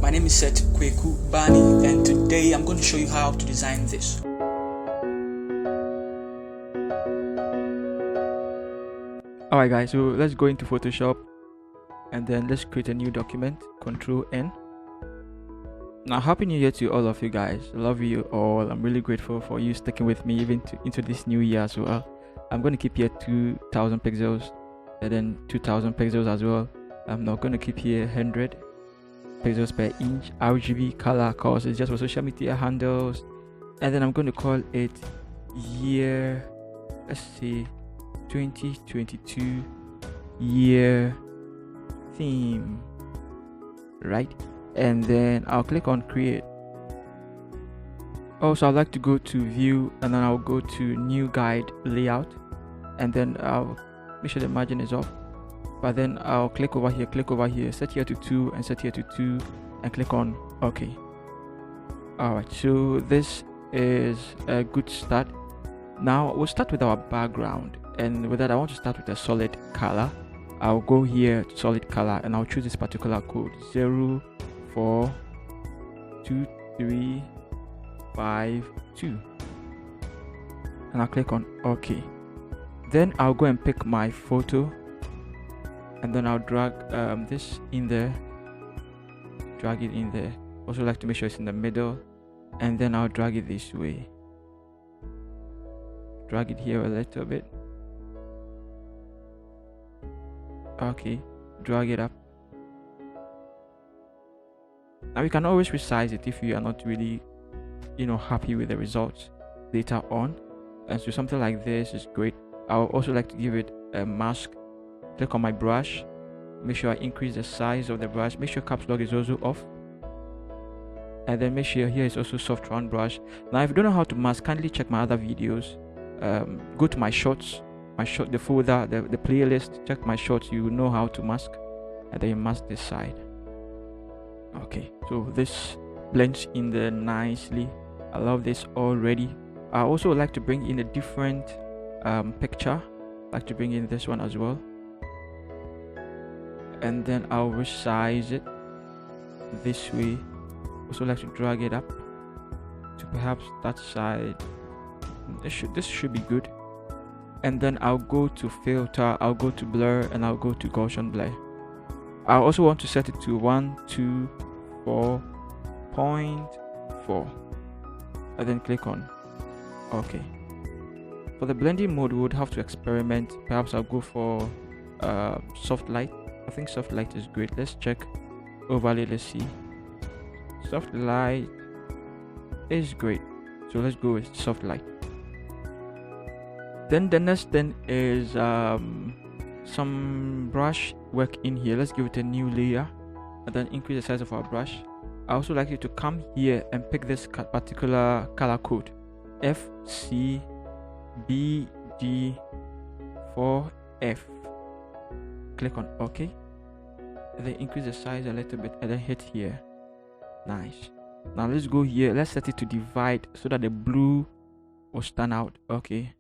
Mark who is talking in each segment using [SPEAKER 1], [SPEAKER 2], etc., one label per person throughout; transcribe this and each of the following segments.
[SPEAKER 1] My name is Seth Bani, and today I'm going to show you how to design this. Alright guys, so let's go into Photoshop and then let's create a new document. Control N. Now, happy new year to all of you guys. Love you all. I'm really grateful for you sticking with me even into this new year as well. I'm going to keep here 2000 pixels and then 2000 pixels as well. I'm not going to keep here 100 pixels per inch. RGB color, cause it's just for social media handles. And then I'm going to call it year, let's see, 2022 year theme, right? And then I'll click on create. Also, I'd like to go to view and then I'll go to new guide layout, and then I'll make sure the margin is off. But then I'll click over here, set here to 2 and set here to 2 and click on OK. Alright, so this is a good start. Now we'll start with our background, and with that I want to start with a solid color. I'll go here to solid color and I'll choose this particular code 042352, and I'll click on OK. Then I'll go and pick my photo and then I'll drag this in there, drag it in there. Also like to make sure it's in the middle, and then I'll drag it this way, drag it here a little bit. Okay, drag it up. Now you can always resize it if you are not really happy with the results later on, and so something like this is great. I would also like to give it a mask. Click on my brush, make sure I increase the size of the brush, make sure caps lock is also off, and then make sure here is also soft round brush. Now if you don't know how to mask, kindly check my other videos. Go to my shorts, the folder, the playlist, check my shorts, you know how to mask, and then you mask this side. Okay, so this blends in there nicely. I love this already. I also like to bring in a different picture. I like to bring in this one as well, and then I'll resize it this way. Also like to drag it up to perhaps that side. This should be good. And then I'll go to filter, I'll go to blur, and I'll go to Gaussian blur. I also want to set it to 124.4 and then click on OK. For the blending mode, we would have to experiment. Perhaps I'll go for soft light. I think soft light is great. Let's check overlay. Let's see. Soft light is great, so let's go with soft light. Then the next thing is some brush work in here. Let's give it a new layer and then increase the size of our brush. I also like you to come here and pick this particular color code FCBD4F. Click on OK, and then increase the size a little bit and then hit here. Nice. Now let's go here, let's set it to divide so that the blue will stand out. Okay,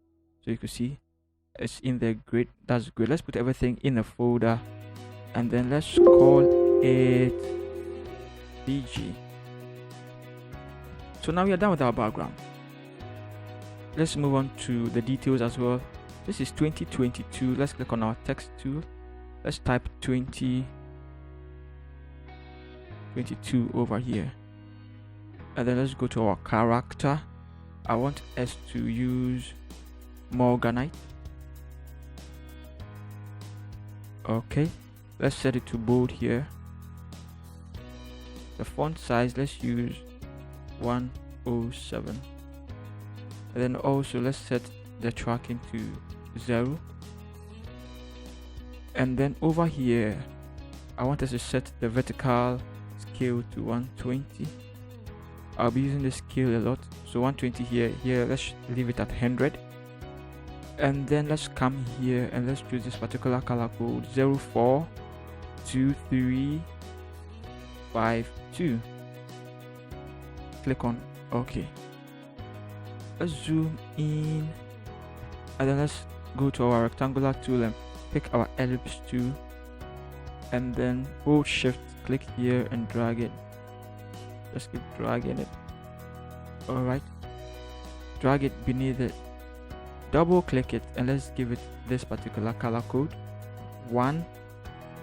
[SPEAKER 1] so you can see it's in there. Great, that's good. Let's put everything in a folder and then let's call it BG. So now we are done with our background. Let's move on to the details as well. This is 2022. Let's click on our text tool. Let's type 2022 over here, and then let's go to our character. I want us to use Morganite. Okay, let's set it to bold here. The font size, let's use 107, and then also let's set the tracking to 0. And then over here I want us to set the vertical scale to 120. I'll be using the scale a lot, so 120 here let's leave it at 100. And then let's come here and let's choose this particular color code 042352. Click on OK. Let's zoom in and then let's go to our rectangular tool and pick our ellipse tool, and then hold shift, click here and drag it Just keep dragging it. Alright, drag it beneath it, double click it, and let's give it this particular color code 1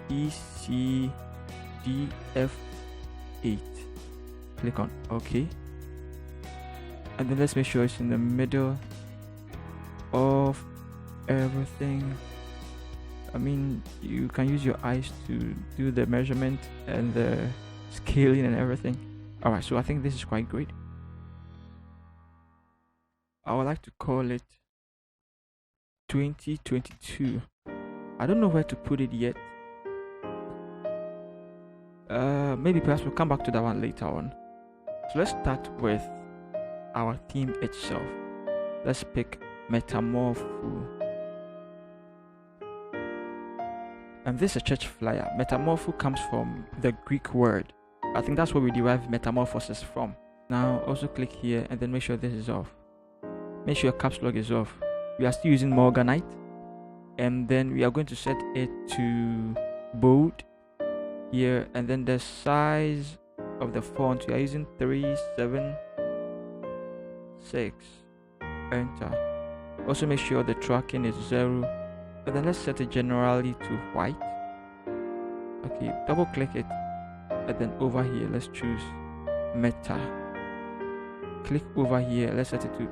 [SPEAKER 1] ECDF8. Click on OK, and then let's make sure it's in the middle of everything. I mean, you can use your eyes to do the measurement and the scaling and everything. Alright, so I think this is quite great. I would like to call it 2022. I don't know where to put it yet. Maybe perhaps we'll come back to that one later on. So let's start with our theme itself. Let's pick metamorphoo. And this is a church flyer. Metamorphoo comes from the Greek word. I think that's where we derive metamorphosis from. Now also click here and then make sure this is off. Make sure your caps lock is off. We are still using Morganite, and then we are going to set it to bold here, and then the size of the font we are using 376. Enter. Also make sure the tracking is 0, and then let's set it generally to white. Okay, double click it, and then over here let's choose meta. Click over here, let's set it to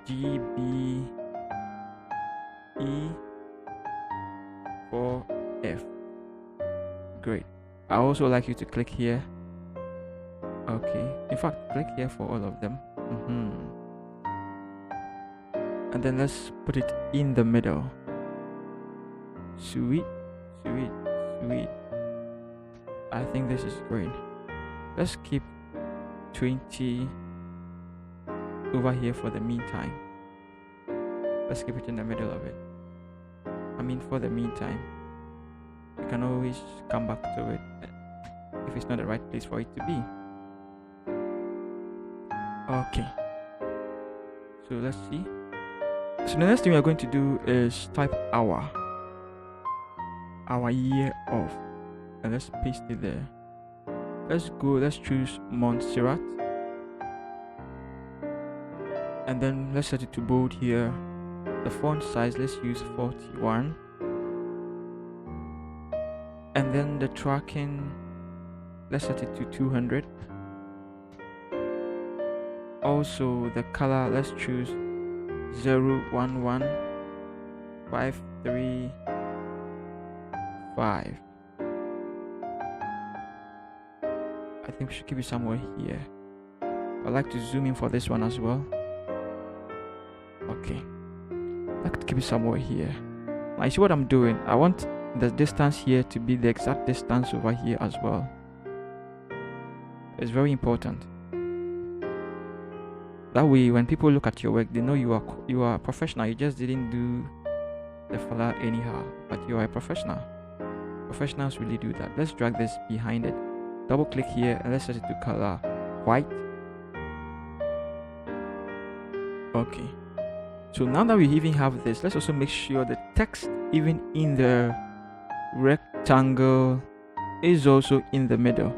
[SPEAKER 1] FGBE4F. Great. I also like you to click here. Okay, in fact click here for all of them. And then let's put it in the middle. Sweet. I think this is great. Let's keep 20 over here for the meantime. Let's keep it in the middle of it. I mean, for the meantime, you can always come back to it if it's not the right place for it to be. Okay, so let's see. So the next thing we are going to do is type our year of, and let's paste it there. Let's choose Montserrat, and then let's set it to bold here. The font size, let's use 41, and then the tracking, let's set it to 200. Also the color, let's choose 011535. I think we should keep it somewhere here. I'd like to zoom in for this one as well. Okay, I'd like to keep it somewhere here. Now you see what I'm doing? I want the distance here to be the exact distance over here as well. It's very important. That way when people look at your work, they know you are a professional. You just didn't do the flyer anyhow, but you are a professional. Professionals really do that. Let's drag this behind it. Double click here and let's set it to color white. Okay, so now that we even have this, let's also make sure the text even in the rectangle is also in the middle.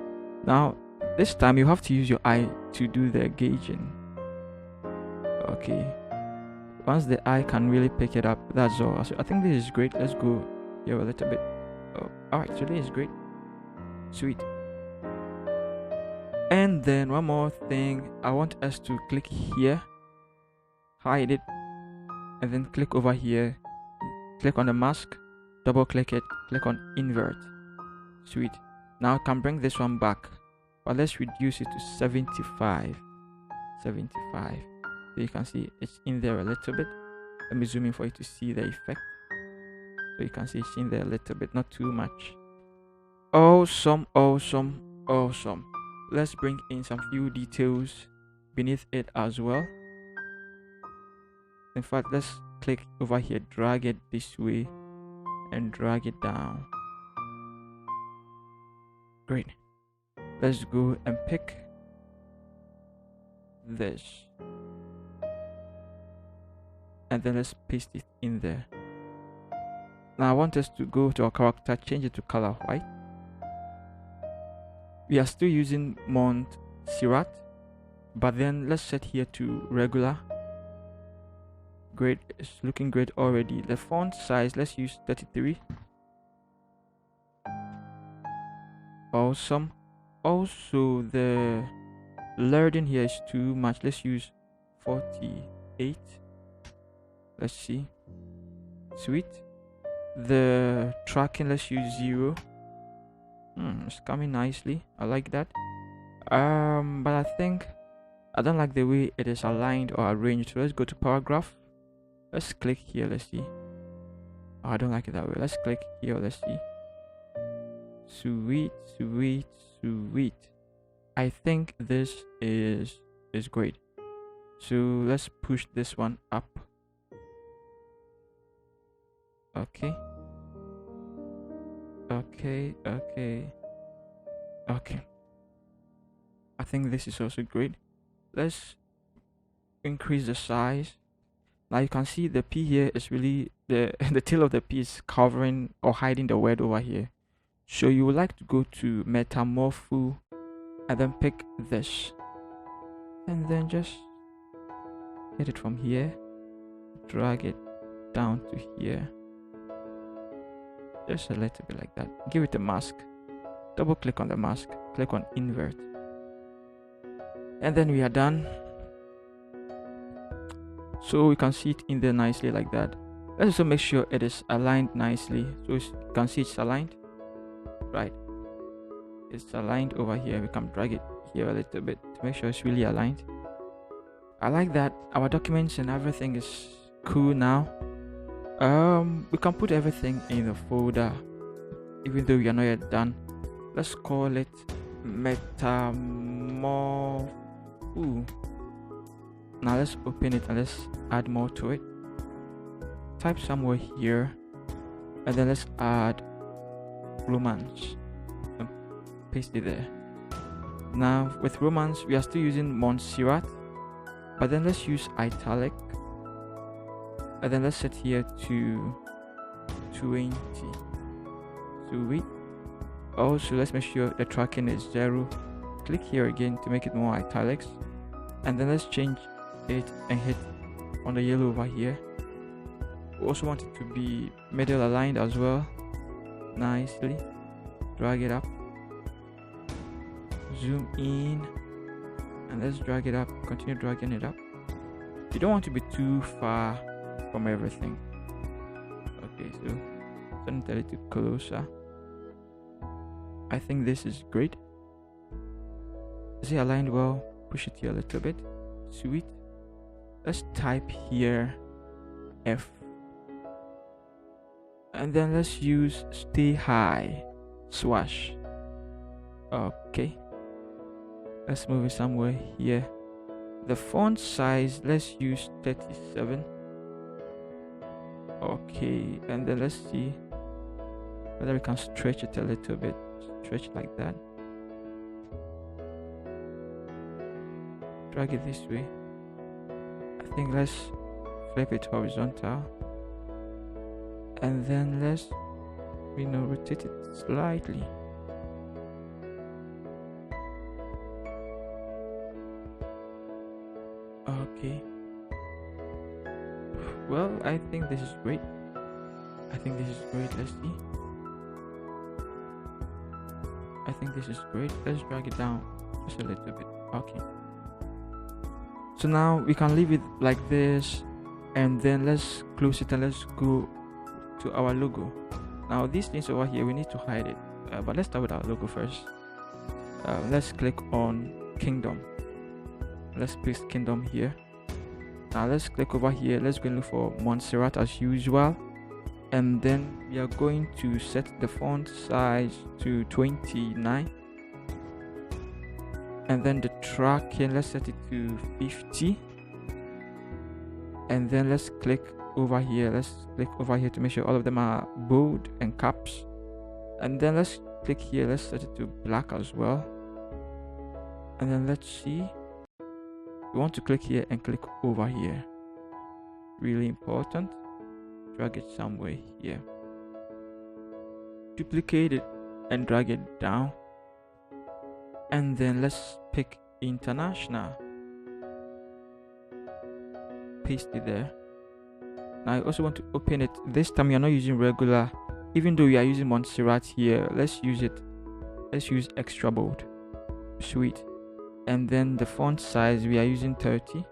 [SPEAKER 1] Now this time you have to use your eye to do the gauging. Okay, once the eye can really pick it up, that's all. So I think this is great. Let's go here a little bit. Alright, so this is great. Sweet. And then one more thing, I want us to click here, hide it, and then click over here, click on the mask, double click it, click on invert. Sweet. Now I can bring this one back, but let's reduce it to 75. So you can see it's in there a little bit. Let me zoom in for you to see the effect. So you can see it's in there a little bit, not too much. Awesome. Let's bring in some few details beneath it as well. In fact, let's click over here, drag it this way and drag it down. Great. Let's go and pick this, and then let's paste it in there. Now I want us to go to our character, change it to color white. We are still using Montserrat, but then let's set here to regular. Great, it's looking great already. The font size, let's use 33. Awesome. Also, the loading here is too much. Let's use 48. Let's see. Sweet. The tracking, let's use 0. It's coming nicely. I like that. But I think I don't like the way it is aligned or arranged. So let's go to paragraph. Let's click here. Let's see. Oh, I don't like it that way. Let's click here. Let's see. Sweet, sweet, sweet. I think this is great. So let's push this one up. Okay. Okay. I think this is also great. Let's increase the size. Now you can see the P here is really the tail of the P is covering or hiding the word over here. So you would like to go to metamorphoo and then pick this, and then just get it from here, drag it down to here, just a little bit like that. Give it a mask. Double click on the mask, click on invert, and then we are done. So we can see it in there nicely like that. Let's also make sure it is aligned nicely. So you can see it's aligned, right? It's aligned over here. We can drag it here a little bit to make sure it's really aligned. I like that. Our documents and everything is cool now. We can put everything in the folder, even though we are not yet done. Let's call it metamorphoo. Now let's open it and let's add more to it. Type somewhere here, and then let's add romance and paste it there. Now with romance, we are still using Montserrat, but then let's use italic, and then let's set here to 20. Sweet. Also, let's make sure the tracking is 0. Click here again to make it more italics, and then let's change it and hit on the yellow over here. We also want it to be middle aligned as well, nicely. Drag it up, zoom in, and let's drag it up. Continue dragging it up. You don't want to be too far from everything. Okay, so turn it a little closer. I think this is great. Is it aligned well? Push it here a little bit. Sweet. Let's type here F, and then let's use stay high swash. Okay, let's move it somewhere here. The font size, let's use 37. Okay, and then let's see whether we can stretch it a little bit. Stretch like that. Drag it this way. I think let's flip it horizontal, and then let's rotate it slightly. Okay, well, I think this is great. Let's see. I think this is great. Let's drag it down just a little bit. Okay, so now we can leave it like this, and then let's close it and let's go to our logo. Now these things over here, we need to hide it, but let's start with our logo first. Let's click on kingdom. Let's paste kingdom here. Now let's click over here. Let's go and look for Montserrat as usual, and then we are going to set the font size to 29, and then the tracking, let's set it to 50, and then let's click over here. To make sure all of them are bold and caps, and then let's click here. Let's set it to black as well, and then let's see. We want to click here and click over here. Really important. Drag it somewhere here. Duplicate it and drag it down. and then let's pick international, paste it there. Now I also want to open it. This time we are not using regular, even though we are using Montserrat here. Let's use extra bold. Sweet. And then the font size we are using 30.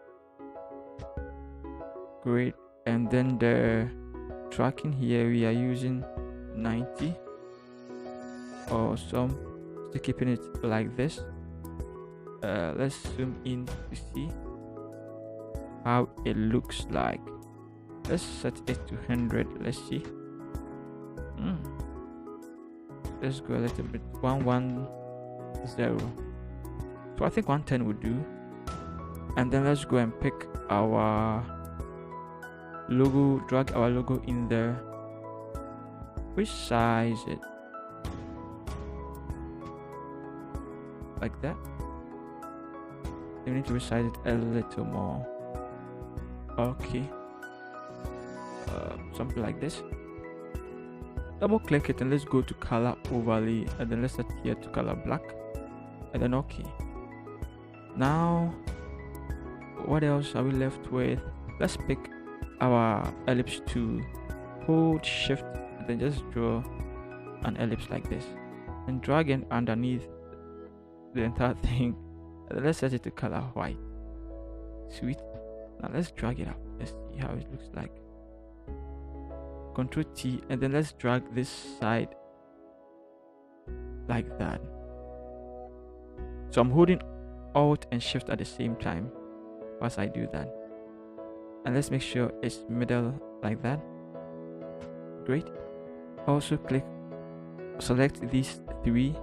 [SPEAKER 1] Great. And then the tracking here we are using 90. Awesome. Still keeping it like this. Let's zoom in to see how it looks like. Let's set it to 100. Let's see. Let's go a little bit. 110. So I think 110 would do. And then let's go and pick our logo, drag our logo in there. Which size it? Like that. We need to resize it a little more. Okay. Something like this. Double click it and let's go to color overlay, and then let's set here to color black, and then okay. Now what else are we left with? Let's pick our ellipse tool, hold shift and then just draw an ellipse like this and drag it underneath the entire thing, and then let's set it to color white. Sweet. Now let's drag it up. Let's see how it looks like. Control T, and then let's drag this side like that. So I'm holding Alt and Shift at the same time whilst I do that, and let's make sure it's middle like that. Great. Also select these three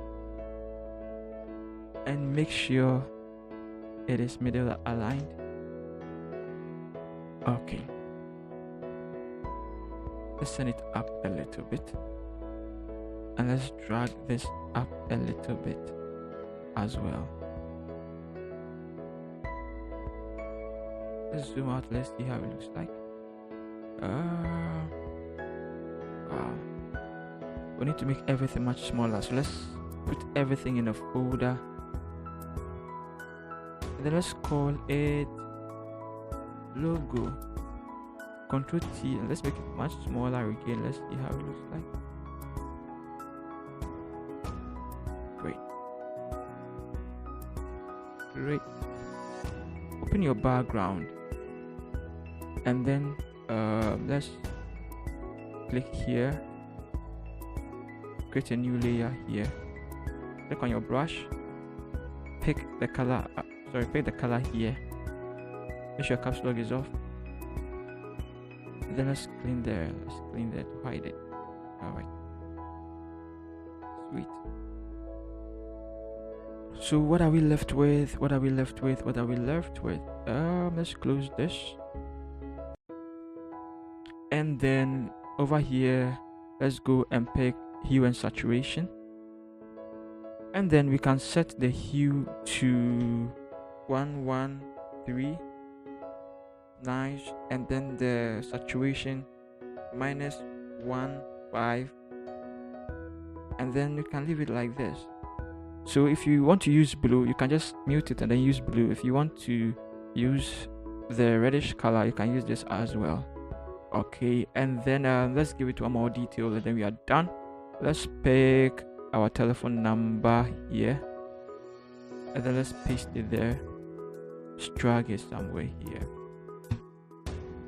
[SPEAKER 1] and make sure it is middle aligned. Okay. Let's send it up a little bit, and let's drag this up a little bit as well. Let's zoom out. Let's see how it looks like. Wow. We need to make everything much smaller, so let's put everything in a folder, and then let's call it logo. Control T, and let's make it much smaller again. Let's see how it looks like. Great. Open your background, and then let's click here, create a new layer here, click on your brush, pick the color here, make sure caps lock is off. Then let's clean there to hide it. Alright, sweet. So what are we left with? Let's close this, and then over here let's go and pick hue and saturation, and then we can set the hue to 113. Nice. And then the saturation -15, and then you can leave it like this. So if you want to use blue, you can just mute it and then use blue. If you want to use the reddish color, you can use this as well. Okay, and then let's give it one more detail, and then we are done. Let's pick our telephone number here, and then let's paste it there. Just drag it somewhere here.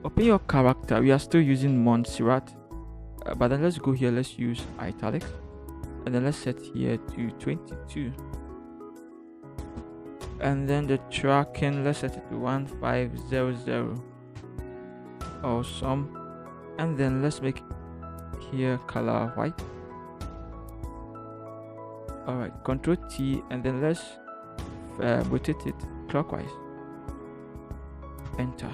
[SPEAKER 1] Open your character. We are still using Montserrat, but then let's go here, let's use italics, and then let's set here to 22, and then the tracking, let's set it to 1500. Awesome. And then let's make here color white. Alright, Control T, and then let's rotate it clockwise. Enter.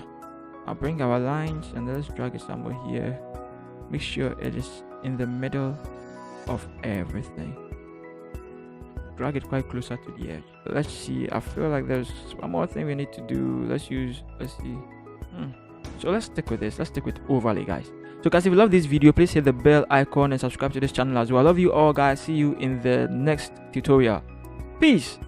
[SPEAKER 1] I'll bring our lines and let's drag it somewhere here. Make sure it is in the middle of everything. Drag it quite closer to the edge. Let's see. I feel like there's one more thing we need to do. Let's see. So let's stick with this. Let's stick with overlay, guys. So guys, if you love this video, please hit the bell icon and subscribe to this channel as well. I love you all, guys. See you in the next tutorial. Peace.